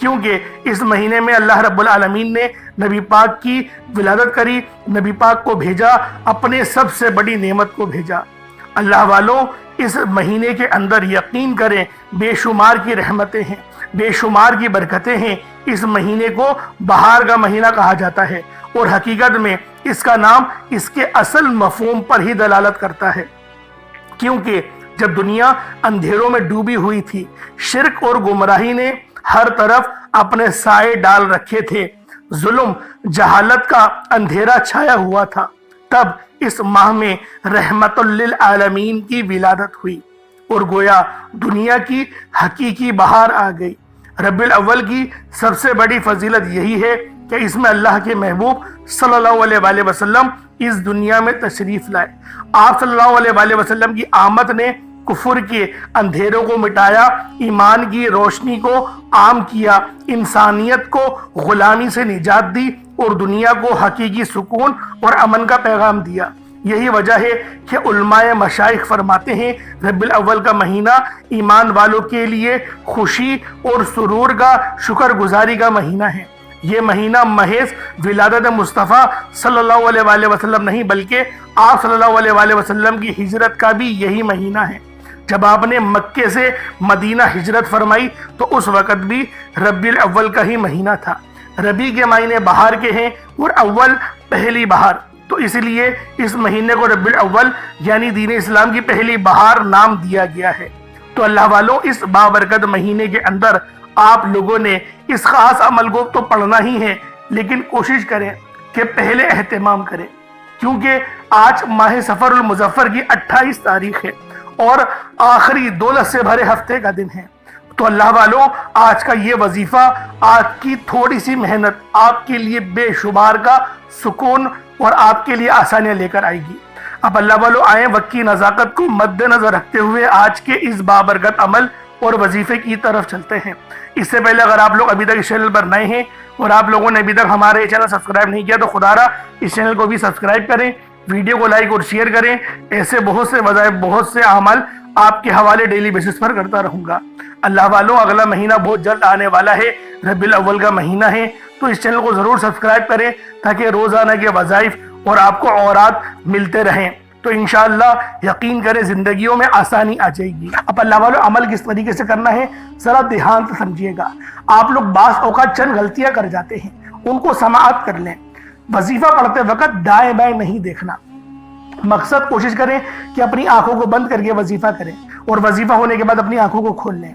کیونکہ اس مہینے میں اللہ رب العالمین نے نبی پاک کی ولادت کری، نبی پاک کو بھیجا، اپنے سب سے بڑی نعمت کو بھیجا۔ اللہ والوں، اس مہینے کے اندر یقین کریں بے شمار کی رحمتیں ہیں، بے شمار کی برکتیں ہیں۔ اس مہینے کو بہار کا مہینہ کہا جاتا ہے، اور حقیقت میں اس کا نام اس کے اصل مفہوم پر ہی دلالت کرتا ہے، کیونکہ جب دنیا اندھیروں میں ڈوبی ہوئی تھی، شرک اور گمراہی نے ہر طرف اپنے سائے ڈال رکھے تھے، ظلم جہالت کا اندھیرا چھایا ہوا تھا، تب اس ماہ میں رحمت للعالمین کی ولادت ہوئی، اور گویا دنیا کی حقیقی بہار آ گئی۔ ربیع الاول کی سب سے بڑی فضیلت یہی ہے کہ اس میں اللہ کے محبوب صلی اللہ علیہ وآلہ وسلم اس دنیا میں تشریف لائے۔ آپ صلی اللہ علیہ وآلہ وسلم کی آمد نے کفر کے اندھیروں کو مٹایا، ایمان کی روشنی کو عام کیا، انسانیت کو غلامی سے نجات دی، اور دنیا کو حقیقی سکون اور امن کا پیغام دیا۔ یہی وجہ ہے کہ علماء مشائخ فرماتے ہیں ربیع الاول کا مہینہ ایمان والوں کے لیے خوشی اور سرور کا، شکر گزاری کا مہینہ ہے۔ یہ مہینہ محض ولادت مصطفیٰ صلی اللہ علیہ وآلہ وسلم نہیں، بلکہ آپ صلی اللہ علیہ وآلہ وسلم کی ہجرت کا بھی یہی مہینہ ہے۔ جب آپ نے مکے سے مدینہ ہجرت فرمائی تو اس وقت بھی ربیع الاول کا ہی مہینہ تھا۔ ربیع کے معنی بہار کے ہیں، اور اول پہلی بہار، تو اس لیے اس مہینے کو ربیع الاول یعنی دین اسلام کی پہلی بہار نام دیا گیا ہے۔ تو اللہ والوں، اس بابرکت مہینے کے اندر آپ لوگوں نے اس خاص عمل کو تو پڑھنا ہی ہے، لیکن کوشش کریں کہ پہلے اہتمام کریں، کیونکہ آج ماہ سفر المظفر کی 28 تاریخ ہے، اور آخری دولت سے بھرے ہفتے کا دن ہے۔ تو اللہ والوں، آج کا یہ وظیفہ، آج کی تھوڑی سی محنت آپ کے لیے بے شمار کا سکون اور آپ کے لیے آسانیاں لے کر آئے گی۔ اب اللہ والوں، آئیں وقت کی نزاکت کو مد نظر رکھتے ہوئے آج کے اس بابرکت عمل اور وظیفے کی طرف چلتے ہیں۔ اس سے پہلے اگر آپ لوگ ابھی تک اس چینل پر نئے ہیں اور آپ لوگوں نے ابھی تک ہمارے چینل سبسکرائب نہیں کیا تو خدا را اس چینل کو بھی سبسکرائب کریں، ویڈیو کو لائک اور شیئر کریں۔ ایسے بہت سے وظائف، بہت سے اعمال آپ کے حوالے ڈیلی بیسس پر کرتا رہوں گا۔ اللہ والوں، اگلا مہینہ بہت جلد آنے والا ہے، ربیع الاول کا مہینہ ہے، تو اس چینل کو ضرور سبسکرائب کریں تاکہ روزانہ کے وظائف اور آپ کو اورات ملتے رہیں۔ تو انشاءاللہ یقین کریں زندگیوں میں آسانی آ جائے گی۔ اب اللہ والوں، عمل کس طریقے سے کرنا ہے ذرا دھیان سے سمجھیے گا۔ آپ لوگ بعض اوقات چند غلطیاں کر جاتے ہیں، ان کو سماعت کر لیں۔ وظیفہ پڑھتے وقت دائیں بائیں نہیں دیکھنا۔ مقصد کوشش کریں کہ اپنی آنکھوں کو بند کر کے وظیفہ کریں، اور وظیفہ ہونے کے بعد اپنی آنکھوں کو کھول لیں۔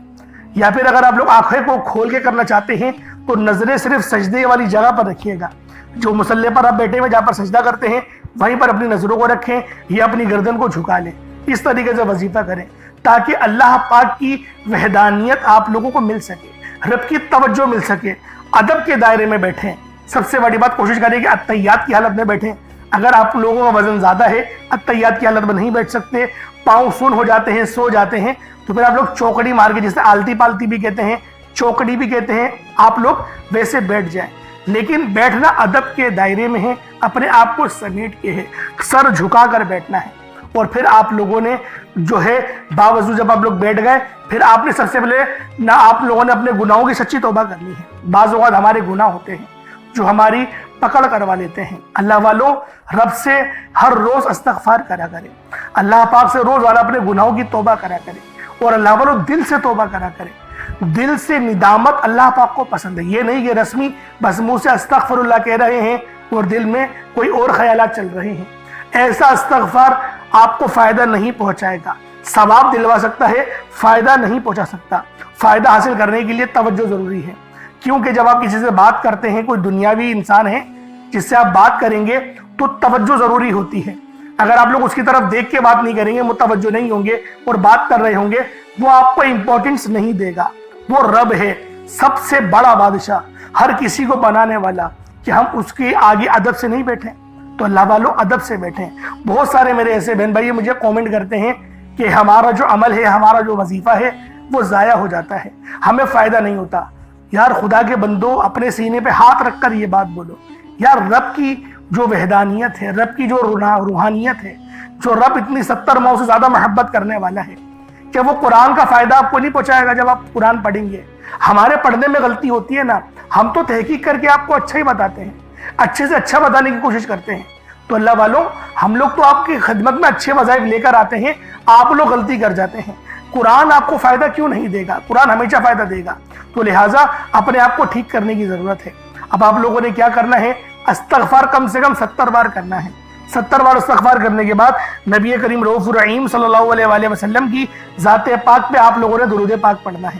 یا پھر اگر آپ لوگ آنکھیں کو کھول کے کرنا چاہتے ہیں تو نظریں صرف سجدے والی جگہ پر رکھیے گا۔ جو مصلی پر آپ بیٹھے ہوئے جہاں پر سجدہ کرتے ہیں وہیں پر اپنی نظروں کو رکھیں یا اپنی گردن کو جھکا لیں۔ اس طریقے سے وظیفہ کریں تاکہ اللہ پاک کی وحدانیت آپ لوگوں کو مل سکے، رب کی توجہ مل سکے۔ ادب کے دائرے میں بیٹھیں۔ سب سے بڑی بات، کوشش کریں کہ اتحیات کی حالت میں بیٹھیں۔ اگر آپ لوگوں کا وزن زیادہ ہے، اتحیات کی حالت میں نہیں بیٹھ سکتے، پاؤں سن ہو جاتے ہیں، سو جاتے ہیں، تو پھر آپ لوگ چوکڑی مار کے، جسے آلتی پالتی بھی کہتے ہیں، چوکڑی بھی کہتے ہیں، آپ لوگ ویسے بیٹھ جائیں۔ لیکن بیٹھنا ادب کے دائرے میں ہے، اپنے آپ کو سمیٹ کے ہے، سر جھکا کر بیٹھنا ہے۔ اور پھر آپ لوگوں نے جو ہے باوضو جب آپ لوگ بیٹھ گئے، پھر آپ نے سب سے پہلے نہ آپ لوگوں نے اپنے گناہوں کی سچی توبہ کرنی ہے۔ بعض اوقات ہمارے گناہ ہوتے ہیں جو ہماری پکڑ کروا لیتے ہیں۔ اللہ والوں، رب سے ہر روز استغفار کرا کریں، اللہ پاک سے روزانہ اپنے گناہوں کی توبہ کرا کریں، اور اللہ والوں دل سے توبہ کرا کریں۔ دل سے ندامت اللہ پاک کو پسند ہے، یہ نہیں کہ رسمی بس منہ سے استغفر اللہ کہہ رہے ہیں اور دل میں کوئی اور خیالات چل رہے ہیں۔ ایسا استغفار آپ کو فائدہ نہیں پہنچائے گا، ثواب دلوا سکتا ہے، فائدہ نہیں پہنچا سکتا۔ فائدہ حاصل کرنے کے لیے توجہ ضروری ہے، کیونکہ جب آپ کسی سے بات کرتے ہیں، کوئی دنیاوی انسان ہے جس سے آپ بات کریں گے تو توجہ ضروری ہوتی ہے۔ اگر آپ لوگ اس کی طرف دیکھ کے بات نہیں کریں گے، متوجہ نہیں ہوں گے اور بات کر رہے ہوں گے، وہ آپ کو امپورٹنس نہیں دے گا۔ وہ رب ہے، سب سے بڑا بادشاہ، ہر کسی کو بنانے والا، کہ ہم اس کے آگے ادب سے نہیں بیٹھیں۔ تو اللہ والوں، ادب سے بیٹھیں۔ بہت سارے میرے ایسے بہن بھائی مجھے کومنٹ کرتے ہیں کہ ہمارا جو عمل ہے، ہمارا جو وظیفہ ہے وہ ضائع ہو جاتا ہے، ہمیں فائدہ نہیں ہوتا۔ یار خدا کے بندو، اپنے سینے پہ ہاتھ رکھ کر یہ بات بولو، یار رب کی جو وحدانیت ہے، رب کی جو روحانیت ہے، جو رب اتنی 70 ماؤں سے زیادہ محبت کرنے والا ہے، کہ وہ قرآن کا فائدہ آپ کو نہیں پہنچائے گا جب آپ قرآن پڑھیں گے، ہمارے پڑھنے میں غلطی ہوتی ہے نا، ہم تو تحقیق کر کے آپ کو اچھا ہی بتاتے ہیں، اچھے سے اچھا بتانے کی کوشش کرتے ہیں۔ تو اللہ والوں، ہم لوگ تو آپ کی خدمت میں اچھے وظائف لے کر آتے ہیں، آپ لوگ غلطی کر جاتے ہیں۔ قرآن آپ کو فائدہ کیوں نہیں دے گا؟ قرآن ہمیشہ فائدہ دے گا۔ تو لہٰذا اپنے آپ کو ٹھیک کرنے کی ضرورت ہے۔ اب آپ لوگوں نے کیا کرنا ہے؟ استغفار کم سے کم 70 بار کرنا ہے۔ 70 بار استغفار کرنے کے بعد نبی کریم رؤوف الرحیم صلی اللہ علیہ وآلہ وسلم کی ذات پاک پہ آپ لوگوں نے درود پاک پڑھنا ہے۔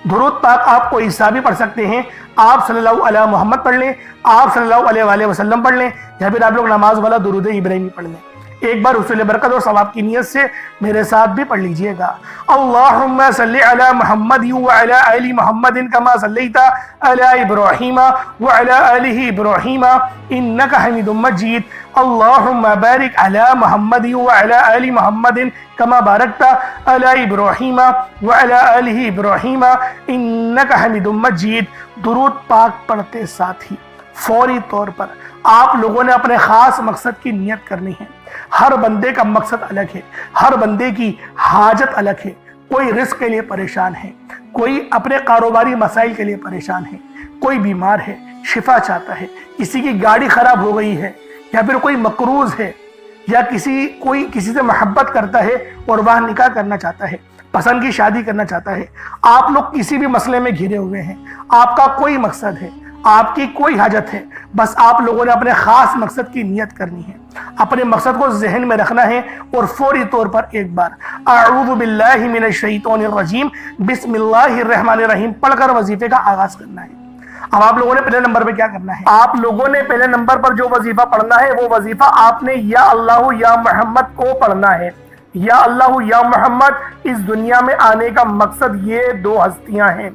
درود پاک آپ کو عیسیٰ بھی پڑھ سکتے ہیں، آپ صلی اللہ علیہ محمد پڑھ لیں، آپ صلی اللہ علیہ وآلہ وسلم پڑھ لیں، یا پھر آپ لوگ نماز والا درود ابراہیمی پڑھ لیں۔ ایک بار حصول برکت اور ثواب کی نیت سے میرے ساتھ بھی پڑھ لیجئے گا۔ اللہم صلی علی محمد وعلی آل محمد کما صلیت علی ابراہیم وعلی آل ابراہیم انکا حمید مجید۔ اللہم بارک علی محمد وعلی آل محمد کما بارکت علی ابراہیم وعلی آل ابراہیم انکا حمید مجید۔ درود پاک پڑھتے ساتھ ہی فوری طور پر آپ لوگوں نے اپنے خاص مقصد کی نیت کرنی ہے۔ ہر بندے کا مقصد الگ ہے، ہر بندے کی حاجت الگ ہے۔ کوئی رزق کے لیے پریشان ہے، کوئی اپنے کاروباری مسائل کے لیے پریشان ہے، کوئی بیمار ہے شفا چاہتا ہے، کسی کی گاڑی خراب ہو گئی ہے، یا پھر کوئی مقروض ہے، یا کوئی کسی سے محبت کرتا ہے اور وہ نکاح کرنا چاہتا ہے، پسند کی شادی کرنا چاہتا ہے۔ آپ لوگ کسی بھی مسئلے میں گھرے ہوئے ہیں، آپ کا کوئی مقصد ہے، آپ کی کوئی حاجت ہے، بس آپ لوگوں نے اپنے خاص مقصد کی نیت کرنی ہے، اپنے مقصد کو ذہن میں رکھنا ہے، اور فوری طور پر ایک بار اعوذ باللہ من الشیطان الرجیم بسم اللہ الرحمن الرحیم پڑھ کر وظیفے کا آغاز کرنا ہے۔ اب آپ لوگوں نے پہلے نمبر پہ کیا کرنا ہے؟ آپ لوگوں نے پہلے نمبر پر جو وظیفہ پڑھنا ہے وہ وظیفہ آپ نے یا اللہ یا محمد کو پڑھنا ہے۔ یا اللہ یا محمد اس دنیا میں آنے کا مقصد یہ دو ہستیاں ہیں،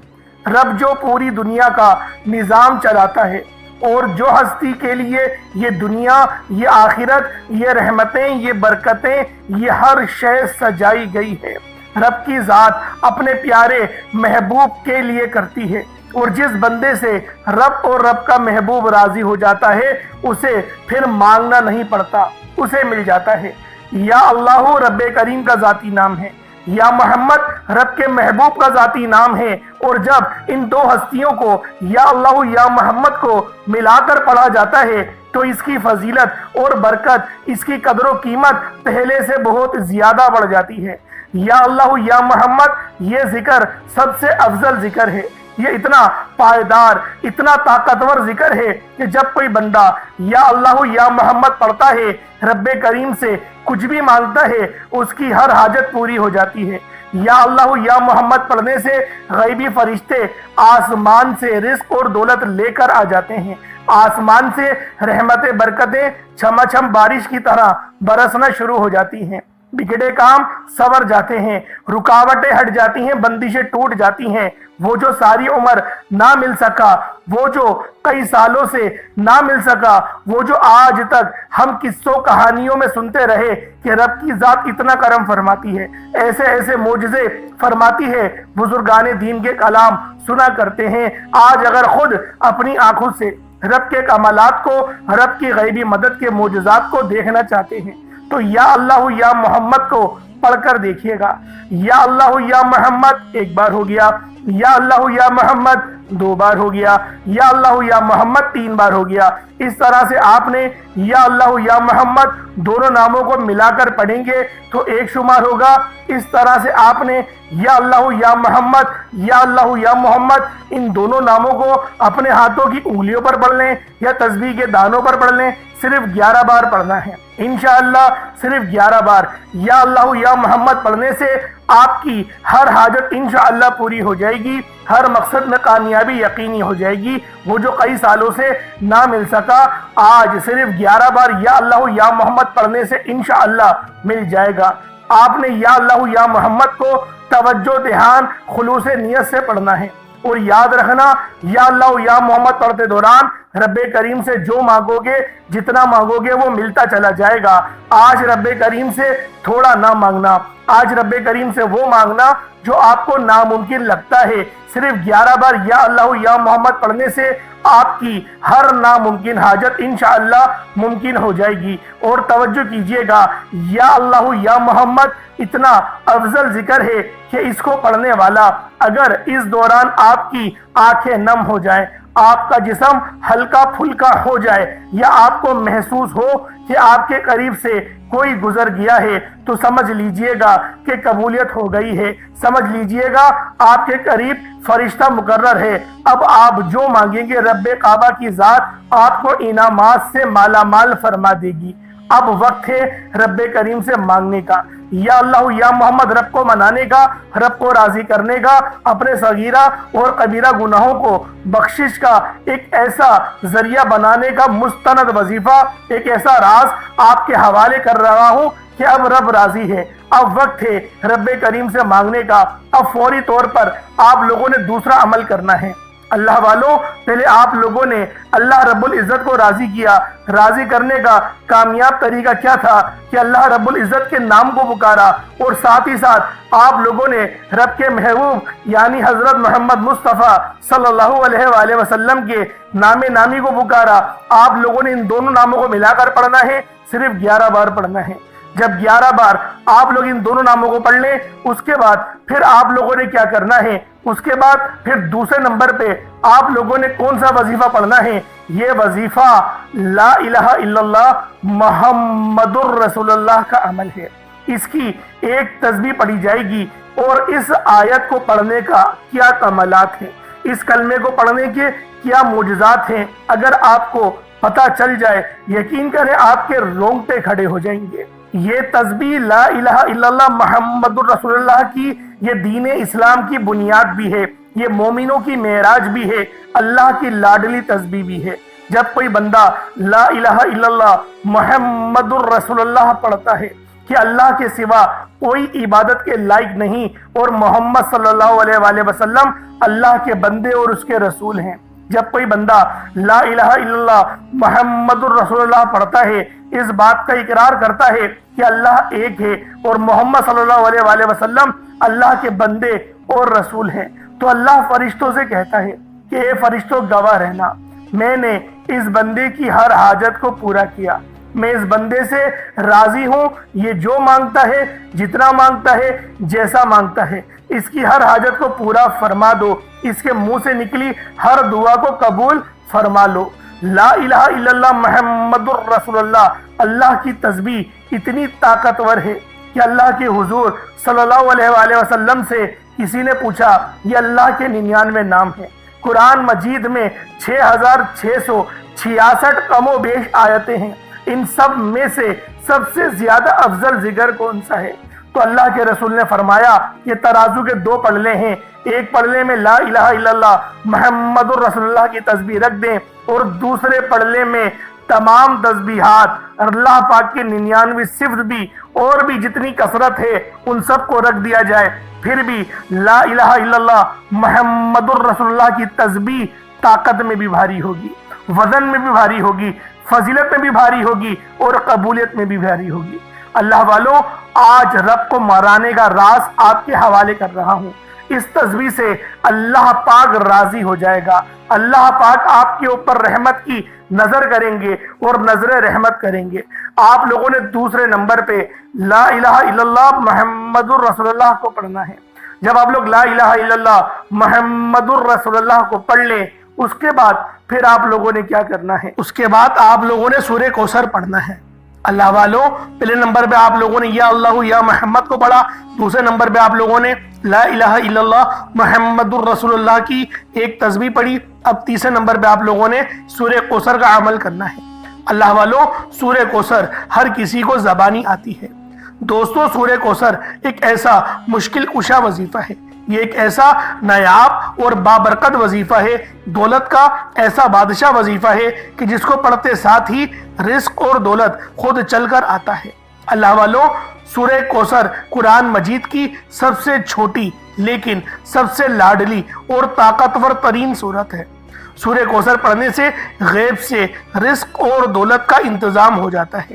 رب جو پوری دنیا کا نظام چلاتا ہے، اور جو ہستی کے لیے یہ دنیا، یہ آخرت، یہ رحمتیں، یہ برکتیں، یہ ہر شے سجائی گئی ہے، رب کی ذات اپنے پیارے محبوب کے لیے کرتی ہے، اور جس بندے سے رب اور رب کا محبوب راضی ہو جاتا ہے اسے پھر مانگنا نہیں پڑتا، اسے مل جاتا ہے۔ یا اللہ رب کریم کا ذاتی نام ہے، یا محمد رب کے محبوب کا ذاتی نام ہے، اور جب ان دو ہستیوں کو یا اللہ یا محمد کو ملا کر پڑھا جاتا ہے تو اس کی فضیلت اور برکت، اس کی قدر و قیمت پہلے سے بہت زیادہ بڑھ جاتی ہے۔ یا اللہ یا محمد یہ ذکر سب سے افضل ذکر ہے، یہ اتنا پائیدار، اتنا طاقتور ذکر ہے کہ جب کوئی بندہ یا اللہ یا محمد پڑھتا ہے، رب کریم سے کچھ بھی مانگتا ہے، اس کی ہر حاجت پوری ہو جاتی ہے۔ یا اللہ یا محمد پڑھنے سے غیبی فرشتے آسمان سے رزق اور دولت لے کر آ جاتے ہیں، آسمان سے رحمتیں برکتیں چھما چھم بارش کی طرح برسنا شروع ہو جاتی ہیں، بگڑے کام سنور جاتے ہیں، رکاوٹیں ہٹ جاتی ہیں، بندشیں ٹوٹ جاتی ہیں۔ وہ جو ساری عمر نہ مل سکا، وہ جو کئی سالوں سے نہ مل سکا، وہ جو آج تک ہم قصوں کہانیوں میں سنتے رہے کہ رب کی ذات اتنا کرم فرماتی ہے، ایسے ایسے معجزے فرماتی ہے، بزرگان دین کے کلام سنا کرتے ہیں، آج اگر خود اپنی آنکھوں سے رب کے کمالات کو، رب کی غیبی مدد کے معجزات کو دیکھنا چاہتے ہیں تو یا اللہ یا محمد کو پڑھ کر دیکھیے گا۔ یا اللہ یا محمد ایک بار ہو گیا، یا اللہ یا محمد دو بار ہو گیا، یا اللہ یا محمد تین بار ہو گیا۔ اس طرح سے آپ نے یا اللہ یا محمد دونوں ناموں کو ملا کر پڑھیں گے تو ایک شمار ہوگا۔ اس طرح سے آپ نے یا اللہ یا محمد، یا اللہ یا محمد ان دونوں ناموں کو اپنے ہاتھوں کی انگلیوں پر پڑھ لیں یا تسبیح کے دانوں پر پڑھ لیں، صرف 11 بار پڑھنا ہے انشاءاللہ، صرف 11 بار یا اللہ یا محمد پڑھنے سے آپ کی ہر حاجت انشاءاللہ پوری ہو جائے گی، ہر مقصد میں کامیابی یقینی ہو جائے گی۔ وہ جو کئی سالوں سے نہ مل سکا، آج صرف 11 بار یا اللہ یا محمد پڑھنے سے انشاءاللہ مل جائے گا۔ آپ نے یا اللہ یا محمد کو توجہ، دھیان، خلوص نیت سے پڑھنا ہے، اور یاد رکھنا یا اللہ یا محمد پڑھتے دوران رب کریم سے جو مانگو گے، جتنا مانگو گے وہ ملتا چلا جائے گا۔ آج رب کریم سے تھوڑا نہ مانگنا، آج رب کریم سے وہ مانگنا جو آپ کو ناممکن لگتا ہے۔ صرف 11 بار یا اللہ یا محمد پڑھنے سے آپ کی ہر ناممکن حاجت انشاءاللہ ممکن ہو جائے گی۔ اور توجہ کیجئے گا، یا اللہ یا محمد اتنا افضل ذکر ہے کہ اس کو پڑھنے والا اگر اس دوران آپ کی آنکھیں نم ہو جائیں، آپ کا جسم ہلکا پھلکا ہو جائے، یا آپ کو محسوس ہو کہ آپ کے قریب سے کوئی گزر گیا ہے، تو سمجھ لیجئے گا کہ قبولیت ہو گئی ہے، سمجھ لیجئے گا آپ کے قریب فرشتہ مقرر ہے۔ اب آپ جو مانگیں گے رب کعبہ کی ذات آپ کو انعامات سے مالا مال فرما دے گی۔ اب وقت ہے رب کریم سے مانگنے کا، یا اللہ یا محمد رب کو منانے کا، رب کو راضی کرنے کا، اپنے صغیرہ اور کبیرہ گناہوں کو بخشش کا ایک ایسا ذریعہ بنانے کا مستند وظیفہ، ایک ایسا راز آپ کے حوالے کر رہا ہوں کہ اب رب راضی ہے۔ اب وقت ہے رب کریم سے مانگنے کا۔ اب فوری طور پر آپ لوگوں نے دوسرا عمل کرنا ہے۔ اللہ والوں، پہلے آپ لوگوں نے اللہ رب العزت کو راضی کیا۔ راضی کرنے کا کامیاب طریقہ کیا تھا کہ اللہ رب العزت کے نام کو پکارا، اور ساتھ ہی ساتھ آپ لوگوں نے رب کے محبوب یعنی حضرت محمد مصطفیٰ صلی اللہ علیہ وآلہ وسلم کے نام نامی کو پکارا۔ آپ لوگوں نے ان دونوں ناموں کو ملا کر پڑھنا ہے، صرف 11 بار پڑھنا ہے۔ جب 11 بار آپ لوگ ان دونوں ناموں کو پڑھ لیں، اس کے بعد پھر آپ لوگوں نے کیا کرنا ہے، اس کے بعد پھر دوسرے نمبر پہ آپ لوگوں نے کون سا وظیفہ پڑھنا ہے؟ یہ وظیفہ لا الہ الا اللہ محمد الرسول اللہ کا عمل ہے۔ اس کی ایک تسبیح پڑھی جائے گی، اور اس آیت کو پڑھنے کا کیا کمالات ہیں، اس کلمے کو پڑھنے کے کیا معجزات ہیں، اگر آپ کو پتہ چل جائے، یقین کریں آپ کے رونگٹے کھڑے ہو جائیں گے۔ یہ تسبیح لا الہ الا اللہ محمد الرسول اللہ کی یہ دین اسلام کی بنیاد بھی ہے، یہ مومنوں کی معراج بھی ہے، اللہ کی لاڈلی تسبیح بھی ہے۔ جب کوئی بندہ لا الہ الا اللہ محمد الرسول اللہ پڑھتا ہے کہ اللہ کے سوا کوئی عبادت کے لائق نہیں، اور محمد صلی اللہ علیہ وآلہ وسلم اللہ کے بندے اور اس کے رسول ہیں، جب کوئی بندہ لا الہ الا اللہ محمد الرسول اللہ پڑھتا ہے، اس بات کا اقرار کرتا ہے کہ اللہ ایک ہے اور محمد صلی اللہ علیہ وآلہ وسلم اللہ کے بندے اور رسول ہیں، تو اللہ فرشتوں سے کہتا ہے کہ اے فرشتوں گواہ رہنا، میں نے اس بندے کی ہر حاجت کو پورا کیا، میں اس بندے سے راضی ہوں، یہ جو مانگتا ہے، جتنا مانگتا ہے، جیسا مانگتا ہے، اس کی ہر حاجت کو پورا فرما دو، اس کے منہ سے نکلی ہر دعا کو قبول فرما لو۔ لا الہ الا اللہ محمد الرسول اللہ، اللہ کی تسبیح اتنی طاقتور ہے کہ اللہ کے حضور صلی اللہ علیہ وآلہ وسلم سے کسی نے پوچھا، یہ اللہ کے 99 نام ہیں، قرآن مجید میں 6666 کم و بیش آیتیں ہیں، ان سب میں سے سب سے زیادہ افضل ذکر کون سا ہے؟ تو اللہ کے رسول نے فرمایا یہ ترازو کے 2 پلڑے ہیں، ایک پلڑے میں لا الہ الا اللہ محمد الرسول اللہ کی تسبیح رکھ دیں، اور دوسرے پلڑے میں تمام تسبیحات اللہ پاک کے 99 صفت بھی اور بھی جتنی کثرت ہے ان سب کو رکھ دیا جائے، پھر بھی لا الہ الا اللہ محمد الرسول اللہ کی تسبیح طاقت میں بھی بھاری ہوگی، وزن میں بھی بھاری ہوگی، فضیلت میں بھی بھاری ہوگی، اور قبولیت میں بھی بھاری ہوگی۔ اللہ والوں، آج رب کو مرانے کا راز آپ کے حوالے کر رہا ہوں۔ اس تسبیح سے اللہ پاک راضی ہو جائے گا، اللہ پاک آپ کے اوپر رحمت کی نظر کریں گے اور نظر رحمت کریں گے۔ آپ لوگوں نے دوسرے نمبر پہ لا الہ الا اللہ محمد الرسول اللہ کو پڑھنا ہے۔ جب آپ لوگ لا الہ الا اللہ محمد الرسول اللہ کو پڑھ لیں، اس کے بعد پھر آپ لوگوں نے کیا کرنا ہے؟ اس کے بعد آپ لوگوں نے سورہ کوثر پڑھنا ہے۔ اللہ والوں، پہلے نمبر پہ آپ لوگوں نے یا اللہ یا محمد کو پڑھا، دوسرے نمبر پہ آپ لوگوں نے لا الہ الا اللہ محمد الرسول اللہ کی ایک تسبیح پڑھی، اب تیسرے نمبر پہ آپ لوگوں نے سورہ کوثر کا عمل کرنا ہے۔ اللہ والوں، سورہ کوثر ہر کسی کو زبانی آتی ہے۔ دوستو، سورہ کوثر ایک ایسا مشکل کشا وظیفہ ہے، یہ ایک ایسا نایاب اور بابرکت وظیفہ ہے، دولت کا ایسا بادشاہ وظیفہ ہے کہ جس کو پڑھتے ساتھ ہی رزق اور دولت خود چل کر آتا ہے۔ اللہ والوں، سورہ کوثر قرآن مجید کی سب سے چھوٹی لیکن سب سے لاڈلی اور طاقتور ترین سورت ہے۔ سورہ کوثر پڑھنے سے غیب سے رزق اور دولت کا انتظام ہو جاتا ہے۔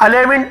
11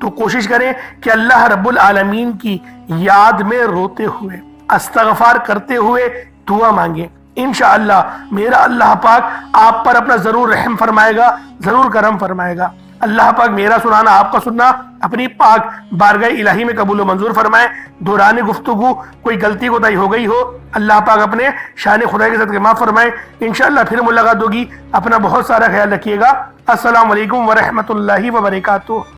تو کوشش کریں کہ اللہ رب العالمین کی یاد میں روتے ہوئے، استغفار کرتے ہوئے دعا مانگیں۔ انشاءاللہ میرا اللہ پاک آپ پر اپنا ضرور رحم فرمائے گا، ضرور کرم فرمائے گا۔ اللہ پاک میرا سنانا، آپ کا سننا اپنی پاک بارگاہ الہی میں قبول و منظور فرمائے۔ دوران گفتگو کوئی غلطی کوتاہی ہو گئی ہو، اللہ پاک اپنے شان خدا کے صدقے معاف فرمائے۔ انشاءاللہ پھر ملاقات ہوگی، اپنا بہت سارا خیال رکھیے گا۔ السلام علیکم ورحمۃ اللہ وبرکاتہ۔